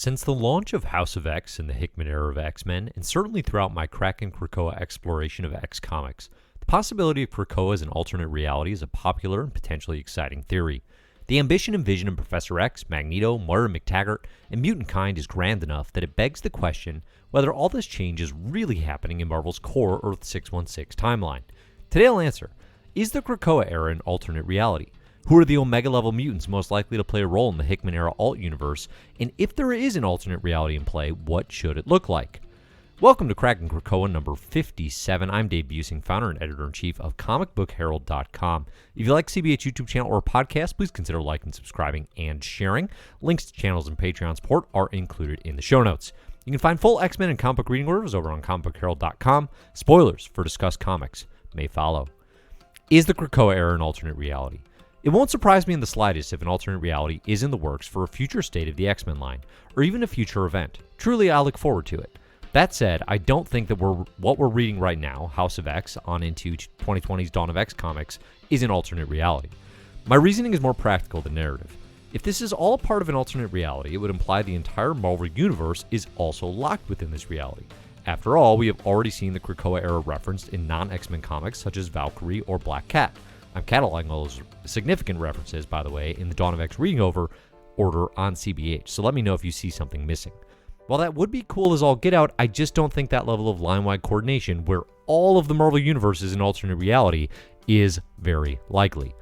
Since the launch of House of X in the Hickman era of X-Men, and certainly throughout my Krakin Krakoa exploration of X comics, the possibility of Krakoa as an alternate reality is a popular and potentially exciting theory. The ambition and vision of Professor X, Magneto, Moira MacTaggert, and mutantkind is grand enough that it begs the question whether all this change is really happening in Marvel's core Earth 616 timeline. Today I'll answer, is the Krakoa era an alternate reality? Who are the Omega-level mutants most likely to play a role in the Hickman-era alt-universe? And if there is an alternate reality in play, what should it look like? Welcome to Krakin Krakoa number 57. I'm Dave Busing, founder and editor-in-chief of comicbookherald.com. If you like CBH YouTube channel or podcast, please consider liking, subscribing, and sharing. Links to channels and Patreon support are included in the show notes. You can find full X-Men and comic book reading orders over on comicbookherald.com. Spoilers for discussed comics may follow. Is the Krakoa era an alternate reality? It won't surprise me in the slightest if an alternate reality is in the works for a future state of the X-Men line, or even a future event. Truly, I look forward to it. That said, I don't think that what we're reading right now, House of X, on into 2020's Dawn of X comics, is an alternate reality. My reasoning is more practical than narrative. If this is all part of an alternate reality, it would imply the entire Marvel Universe is also locked within this reality. After all, we have already seen the Krakoa era referenced in non-X-Men comics such as Valkyrie or Black Cat. I'm cataloging all those significant references, by the way, in the Dawn of X reading order on CBH, so let me know if you see something missing. While that would be cool as all get out, I just don't think that level of line-wide coordination, where all of the Marvel Universe is an alternate reality, is very likely.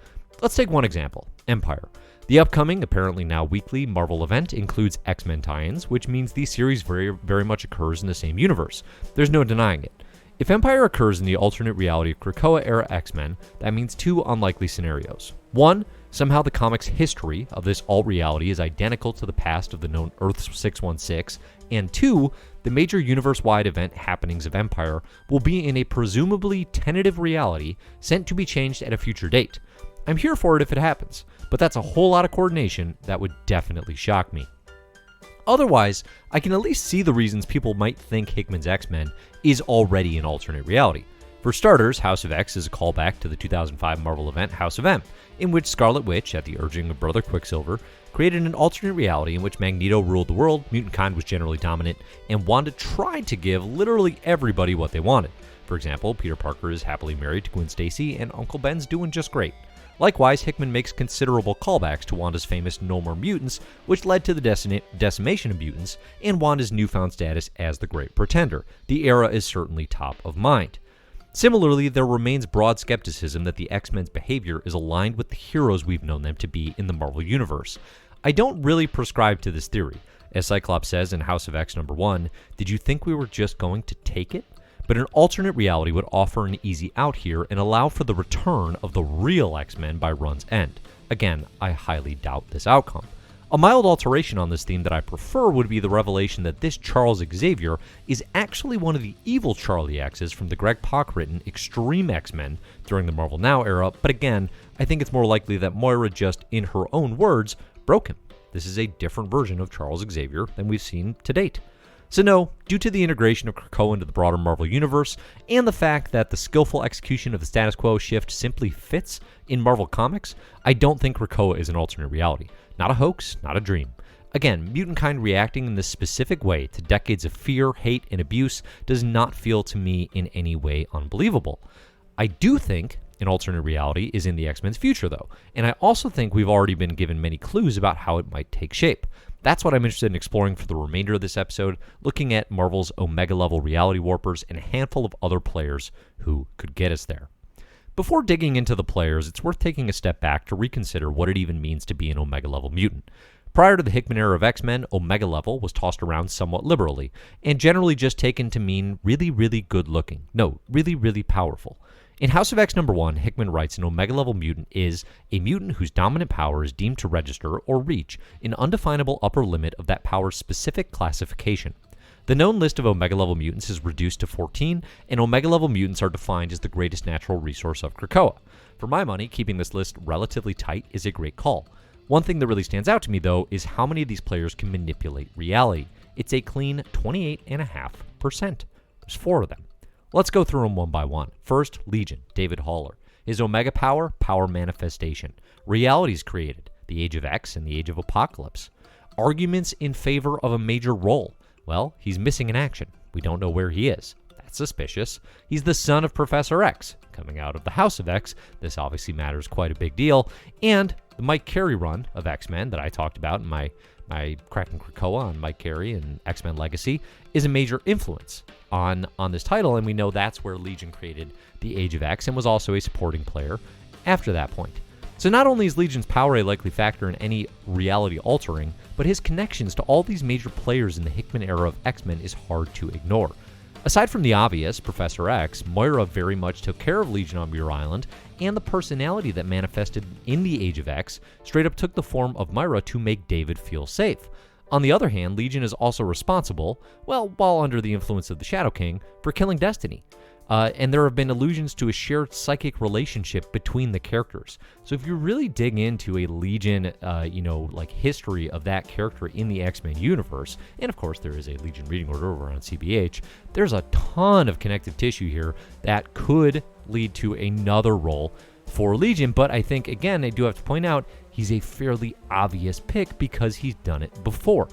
Let's take one example, Empire. The upcoming, apparently now weekly, Marvel event includes X-Men tie-ins, which means the series very much occurs in the same universe. There's no denying it. If Empire occurs in the alternate reality of Krakoa-era X-Men, that means two unlikely scenarios. One, somehow the comic's history of this alt-reality is identical to the past of the known Earth 616, and two, the major universe-wide event happenings of Empire will be in a presumably tentative reality sent to be changed at a future date. I'm here for it if it happens, but that's a whole lot of coordination that would definitely shock me. Otherwise, I can at least see the reasons people might think Hickman's X-Men is already an alternate reality. For starters, House of X is a callback to the 2005 Marvel event House of M, in which Scarlet Witch, at the urging of brother Quicksilver, created an alternate reality in which Magneto ruled the world, mutantkind was generally dominant, and Wanda tried to give literally everybody what they wanted. For example, Peter Parker is happily married to Gwen Stacy, and Uncle Ben's doing just great. Likewise, Hickman makes considerable callbacks to Wanda's famous No More Mutants, which led to the decimation of mutants, and Wanda's newfound status as the Great Pretender. The era is certainly top of mind. Similarly, there remains broad skepticism that the X-Men's behavior is aligned with the heroes we've known them to be in the Marvel Universe. I don't really prescribe to this theory. As Cyclops says in House of X number 1, did you think we were just going to take it? But an alternate reality would offer an easy out here and allow for the return of the real X-Men by run's end. Again, I highly doubt this outcome. A mild alteration on this theme that I prefer would be the revelation that this Charles Xavier is actually one of the evil Charlie X's from the Greg Pak written Extreme X-Men during the Marvel Now era, but again, I think it's more likely that Moira just, in her own words, broke him. This is a different version of Charles Xavier than we've seen to date. So no, due to the integration of Krakoa into the broader Marvel Universe, and the fact that the skillful execution of the status quo shift simply fits in Marvel Comics, I don't think Krakoa is an alternate reality. Not a hoax, not a dream. Again, mutantkind reacting in this specific way to decades of fear, hate, and abuse does not feel to me in any way unbelievable. I do think an alternate reality is in the X-Men's future, though, and I also think we've already been given many clues about how it might take shape. That's what I'm interested in exploring for the remainder of this episode, looking at Marvel's Omega-level reality warpers and a handful of other players who could get us there. Before digging into the players, it's worth taking a step back to reconsider what it even means to be an Omega-level mutant. Prior to the Hickman era of X-Men, Omega-level was tossed around somewhat liberally, and generally just taken to mean really, really good-looking. No, really, really powerful. In House of X number 1, Hickman writes an Omega-level mutant is a mutant whose dominant power is deemed to register or reach an undefinable upper limit of that power's specific classification. The known list of Omega-level mutants is reduced to 14, and Omega-level mutants are defined as the greatest natural resource of Krakoa. For my money, keeping this list relatively tight is a great call. One thing that really stands out to me, though, is how many of these players can manipulate reality. It's a clean 28.5%. There's 4 of them. Let's go through them one by one. First, Legion, David Haller. His Omega power, power manifestation. Realities created, the Age of X and the Age of Apocalypse. Arguments in favor of a major role. Well, he's missing in action. We don't know where he is. That's suspicious. He's the son of Professor X, coming out of the House of X. This obviously matters quite a big deal. And the Mike Carey run of X-Men that I talked about in my Krakin Krakoa on Mike Carey and X-Men Legacy is a major influence on this title, and we know that's where Legion created the Age of X and was also a supporting player after that point. So not only is Legion's power a likely factor in any reality altering, but his connections to all these major players in the Hickman era of X-Men is hard to ignore. Aside from the obvious, Professor X, Moira very much took care of Legion on Muir Island, and the personality that manifested in the Age of X straight up took the form of Moira to make David feel safe. On the other hand, Legion is also responsible, well, while under the influence of the Shadow King, for killing Destiny. And there have been allusions to a shared psychic relationship between the characters. So if you really dig into a Legion, history of that character in the X-Men universe, and of course there is a Legion reading order over on CBH, there's a ton of connective tissue here that could lead to another role for Legion. But I think, again, I do have to point out, he's a fairly obvious pick because he's done it before.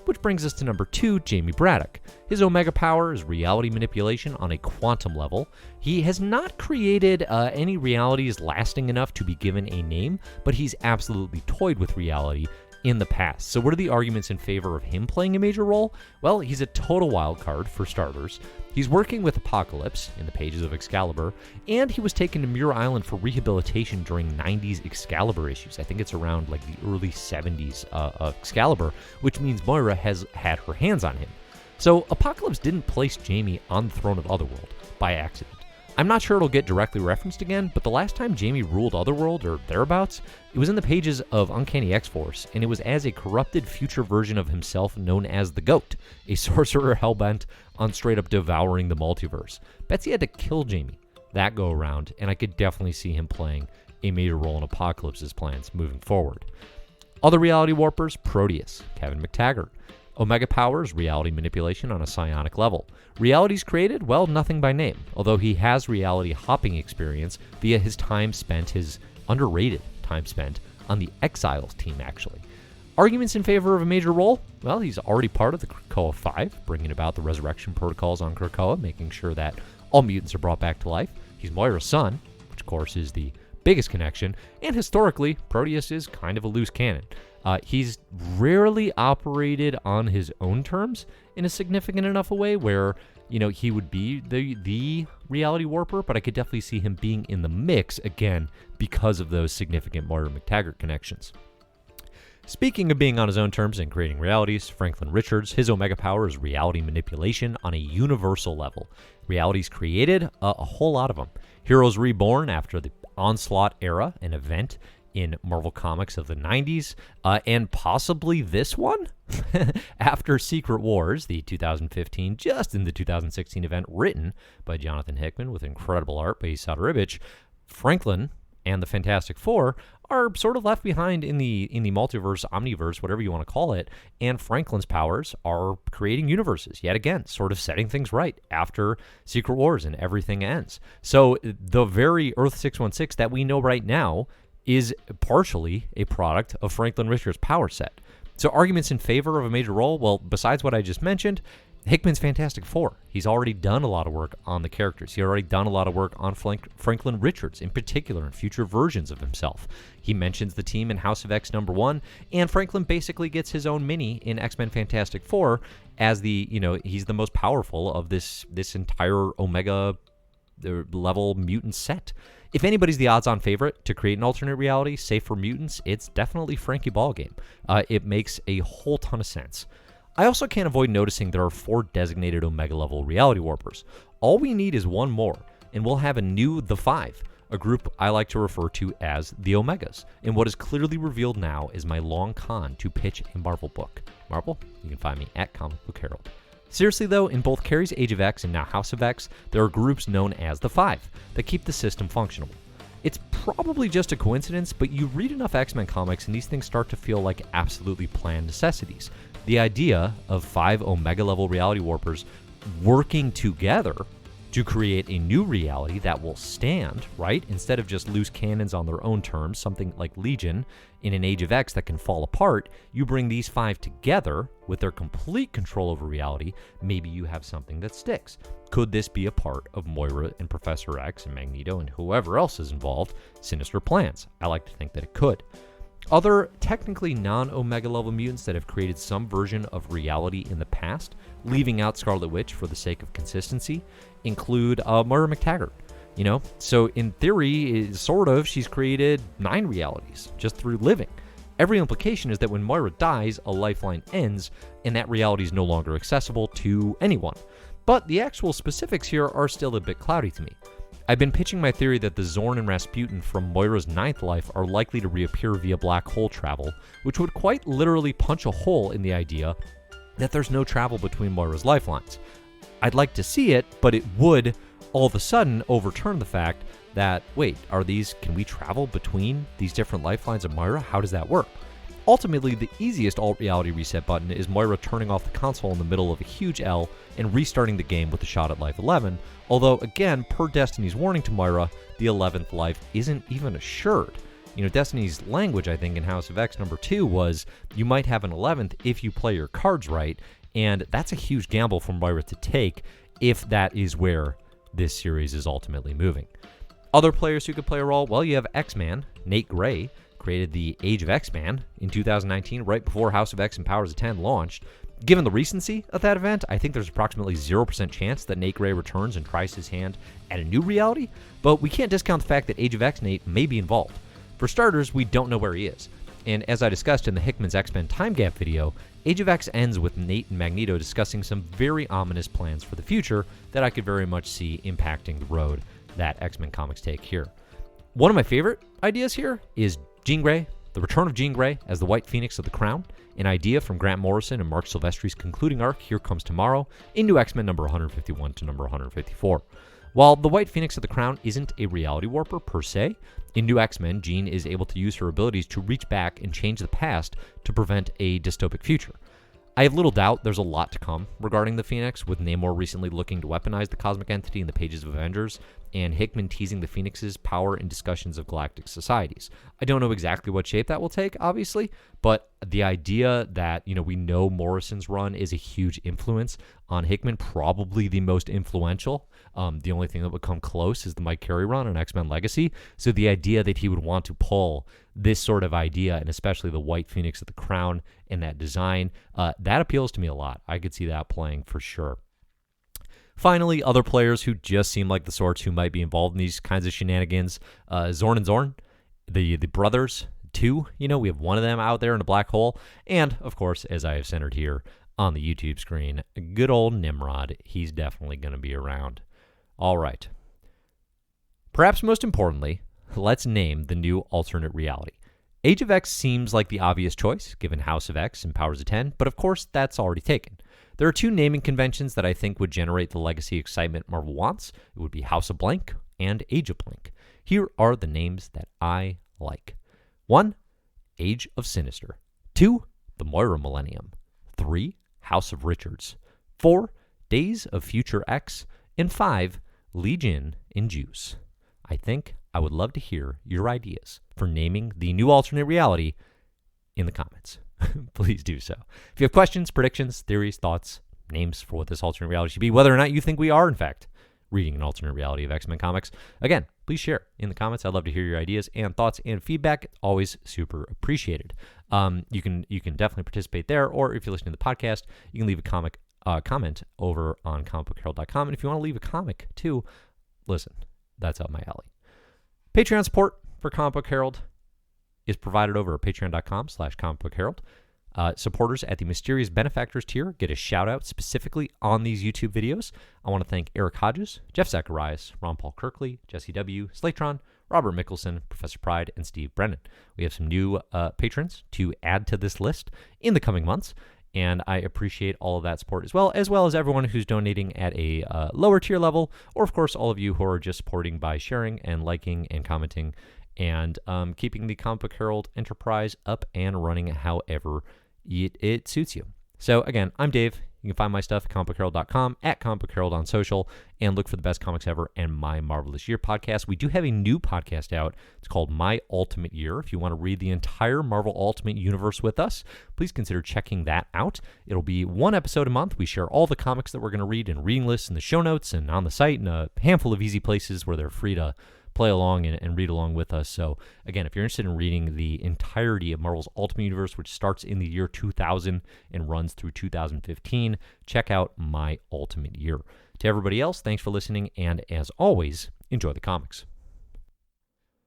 Which brings us to number 2, Jamie Braddock. His Omega power is reality manipulation on a quantum level. He has not created any realities lasting enough to be given a name, but he's absolutely toyed with reality in the past. So what are the arguments in favor of him playing a major role? Well, he's a total wild card for starters. He's working with Apocalypse in the pages of Excalibur, and he was taken to Muir Island for rehabilitation during 90s Excalibur issues. I think it's around like the early 70s of Excalibur, which means Moira has had her hands on him. So Apocalypse didn't place Jamie on the throne of Otherworld by accident. I'm not sure it'll get directly referenced again, but the last time Jamie ruled Otherworld, or thereabouts, it was in the pages of Uncanny X-Force, and it was as a corrupted future version of himself known as the Goat, a sorcerer hellbent on straight-up devouring the multiverse. Betsy had to kill Jamie that go-around, and I could definitely see him playing a major role in Apocalypse's plans moving forward. Other reality warpers, Proteus, Kevin MacTaggert. Omega powers, reality manipulation on a psionic level. Realities created? Well, nothing by name, although he has reality hopping experience via his underrated time spent on the Exiles team, actually. Arguments in favor of a major role? Well, he's already part of the Krakoa 5, bringing about the resurrection protocols on Krakoa, making sure that all mutants are brought back to life. He's Moira's son, which of course is the biggest connection, and historically, Proteus is kind of a loose cannon. He's rarely operated on his own terms in a significant enough a way where, he would be the reality warper, but I could definitely see him being in the mix, again, because of those significant Moira MacTaggert connections. Speaking of being on his own terms and creating realities, Franklin Richards, his Omega power is reality manipulation on a universal level. Realities created, a whole lot of them. Heroes reborn after the Onslaught era, an event in Marvel Comics of the 90s, and possibly this one? After Secret Wars, the 2015, just in the 2016 event, written by Jonathan Hickman with incredible art by Esad Ribic, Franklin and the Fantastic Four are sort of left behind in the multiverse, omniverse, whatever you want to call it, and Franklin's powers are creating universes, yet again, sort of setting things right after Secret Wars and everything ends. So the very Earth 616 that we know right now is partially a product of Franklin Richards' power set. So arguments in favor of a major role, well, besides what I just mentioned, Hickman's Fantastic Four. He's already done a lot of work on the characters. He's already done a lot of work on Franklin Richards, in particular, in future versions of himself. He mentions the team in House of X #1, and Franklin basically gets his own mini in X-Men Fantastic Four as he's the most powerful of this entire Omega level mutant set. If anybody's the odds-on favorite to create an alternate reality, safe for mutants, it's definitely Frankie Ballgame. It makes a whole ton of sense. I also can't avoid noticing there are 4 designated Omega-level reality warpers. All we need is one more, and we'll have a new The Five, a group I like to refer to as the Omegas. And what is clearly revealed now is my long con to pitch a Marvel book. Marvel, you can find me at Comic Book Herald. Seriously though, in both Carey's Age of X and now House of X, there are groups known as the Five that keep the system functional. It's probably just a coincidence, but you read enough X-Men comics and these things start to feel like absolutely planned necessities. The idea of 5 Omega-level reality warpers working together to create a new reality that will stand, right? Instead of just loose cannons on their own terms, something like Legion in an Age of X that can fall apart, you bring these 5 together with their complete control over reality, maybe you have something that sticks. Could this be a part of Moira and Professor X and Magneto and whoever else is involved, sinister plans? I like to think that it could. Other technically non-Omega level mutants that have created some version of reality in the past, leaving out Scarlet Witch for the sake of consistency, include Moira MacTaggert. So in theory, she's created 9 realities just through living. Every implication is that when Moira dies, a lifeline ends, and that reality is no longer accessible to anyone. But the actual specifics here are still a bit cloudy to me. I've been pitching my theory that the Zorn and Rasputin from Moira's 9th life are likely to reappear via black hole travel, which would quite literally punch a hole in the idea that there's no travel between Moira's lifelines. I'd like to see it, but it would all of a sudden overturn the fact that, wait, can we travel between these different lifelines of Moira? How does that work? Ultimately, the easiest alt-reality reset button is Moira turning off the console in the middle of a huge L and restarting the game with a shot at life 11, although again, per Destiny's warning to Moira, the 11th life isn't even assured. Destiny's language, I think, in House of X number 2 was, you might have an 11th if you play your cards right, and that's a huge gamble for Moira to take if that is where this series is ultimately moving. Other players who could play a role, well, you have X-Man, Nate Gray, created the Age of X-Man in 2019, right before House of X and Powers of 10 launched. Given the recency of that event, I think there's approximately 0% chance that Nate Gray returns and tries his hand at a new reality, but we can't discount the fact that Age of X Nate may be involved. For starters, we don't know where he is. And as I discussed in the Hickman's X-Men Time Gap video, Age of X ends with Nate and Magneto discussing some very ominous plans for the future that I could very much see impacting the road that X-Men comics take here. One of my favorite ideas here is Jean Grey, the return of Jean Grey as the White Phoenix of the Crown, an idea from Grant Morrison and Mark Silvestri's concluding arc, Here Comes Tomorrow, into X-Men number 151 to number 154. While the White Phoenix of the Crown isn't a reality warper per se, in New X-Men, Jean is able to use her abilities to reach back and change the past to prevent a dystopic future. I have little doubt there's a lot to come regarding the Phoenix, with Namor recently looking to weaponize the cosmic entity in the pages of Avengers, and Hickman teasing the Phoenix's power in discussions of galactic societies. I don't know exactly what shape that will take, obviously, but the idea that, we know Morrison's run is a huge influence on Hickman, probably the most influential. The only thing that would come close is the Mike Carey run on X-Men Legacy. So the idea that he would want to pull this sort of idea, and especially the White Phoenix of the Crown and that design, that appeals to me a lot. I could see that playing for sure. Finally, other players who just seem like the sorts who might be involved in these kinds of shenanigans, Zorn and Zorn, the brothers, too. We have one of them out there in a black hole. And, of course, as I have centered here on the YouTube screen, good old Nimrod. He's definitely going to be around. All right. Perhaps most importantly, let's name the new alternate reality. Age of X seems like the obvious choice, given House of X and Powers of 10, but of course, that's already taken. There are 2 naming conventions that I think would generate the legacy excitement Marvel wants. It would be House of Blank and Age of Blank. Here are the names that I like. 1, Age of Sinister. 2, the Moira Millennium. 3, House of Richards. 4, Days of Future X. And 5, Legion in Juice. I think I would love to hear your ideas for naming the new alternate reality in the comments. Please do so. If you have questions, predictions, theories, thoughts, names for what this alternate reality should be, whether or not you think we are, in fact, reading an alternate reality of X-Men comics, again, please share in the comments. I'd love to hear your ideas and thoughts and feedback. Always super appreciated. You can definitely participate there, or if you're listening to the podcast, you can leave a comment over on comicbookherald.com. And if you want to leave a comic too, listen, that's up my alley. Patreon support for Comic Book Herald is provided over at patreon.com/comicbookherald. Supporters at the Mysterious Benefactors tier get a shout out specifically on these YouTube videos. I want to thank Eric Hodges, Jeff Zacharias, Ron Paul Kirkley, Jesse W., Slatron, Robert Mickelson, Professor Pride, and Steve Brennan. We have some new patrons to add to this list in the coming months, and I appreciate all of that support as well as everyone who's donating at a lower tier level, or of course all of you who are just supporting by sharing and liking and commenting and keeping the Comic Book Herald enterprise up and running however it suits you. So again, I'm Dave. You can find my stuff at comicbookherald.com, at comicbookherald on social, and look for the Best Comics Ever and My Marvelous Year podcast. We do have a new podcast out. It's called My Ultimate Year. If you want to read the entire Marvel Ultimate Universe with us, please consider checking that out. It'll be one episode a month. We share all the comics that we're going to read in reading lists in the show notes and on the site, and a handful of easy places where they're free to play along and read along with us. So again, if you're interested in reading the entirety of Marvel's Ultimate Universe, which starts in the year 2000 and runs through 2015, check out My Ultimate Year. To everybody else, thanks for listening, and as always, enjoy the comics.